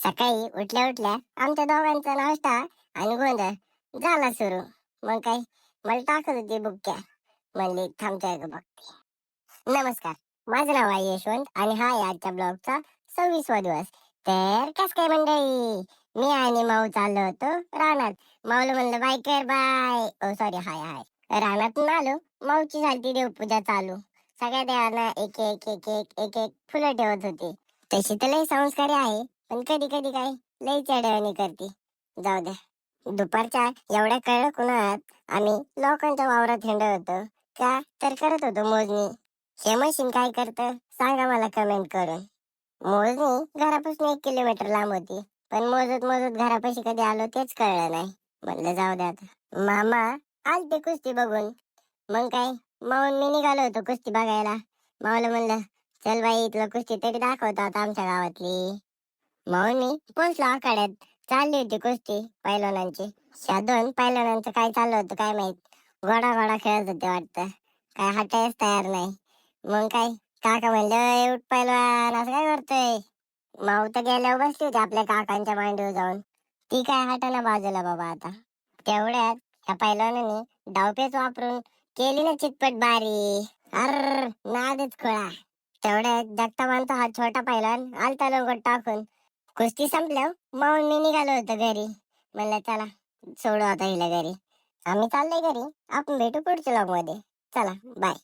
सकाळी उठल्या उठल्या आमच्या दोघांचा नाश्ता आणि गोंधळ झाला सुरू. मग काय, मला टाकत होती बुक्क्या. म्हणली थांबतोय का बघते. नमस्कार, माझं नाव आहे यशवंत आणि हा आहे आजच्या ब्लॉगचा 26वा दिवस. तर कस काय मंडळी, मी आणि माऊ चाललो होतो रानात. माऊला म्हणलं बाय कर बाय, ओ सॉरी हाय हाय. रानातून आलो, माऊची झालती देवपूजा चालू. सगळ्या देवांना एक एक एक एक एक एक फुलं ठेवत होती. तशी तर लय संस्कारी आहे, पण कधी कधी काय लय चढवणी करते. जाऊ द्या. दुपारच्या एवढ्या कडक उन्हात आम्ही लोकांच्या वावरात हिंडत होतो. का तर करत होतो मोजणी. हे मशीन काय करतं सांगा मला कमेंट करून. मोजणी घरापासून 1 किलोमीटर लांब होती, पण मोजत मोजत घरापाशी कधी आलो तेच कळलं नाही. म्हणलं जाऊ द्या आता. मामा आलते कुस्ती बघून. मग काय, माऊन मी निघालो होतो कुस्ती बघायला. माऊला म्हणलं चल बाई तुला कुस्ती तरी दाखवतो आता आमच्या गावातली. म्हणून मी पोचलो आखाड्यात. चालली होती कुस्ती पैलवानांची. ह्या दोन पैलवानांचं काय चाललं होतं काय माहित. घोडा घोडा खेळत होते वाटतं. काय हटायच तयार नाही. मग काय, काका म्हणलं "ए, उठ पैलवान असं काय करतोय". माऊ तर गेल्यावर बसली होती आपल्या काकांच्या मांडीवर जाऊन. ती काय हटाना बाजूला बाबा आता. तेवढ्यात ह्या पैलवानाने डावपेच वापरून केली ना चितपट बारी. अर नादच खुळा. तेवढ्यात जगतापांचा हा छोटा पैलवान आलता लोंगोट टाकून. कुस्ती संपल्यावर मग मी निघालो होतो घरी. म्हणलं चला सोडू आता हिला घरी. आम्ही चाललोय घरी. आपण भेटू पुढच्या लॉग मध्ये. चला बाय.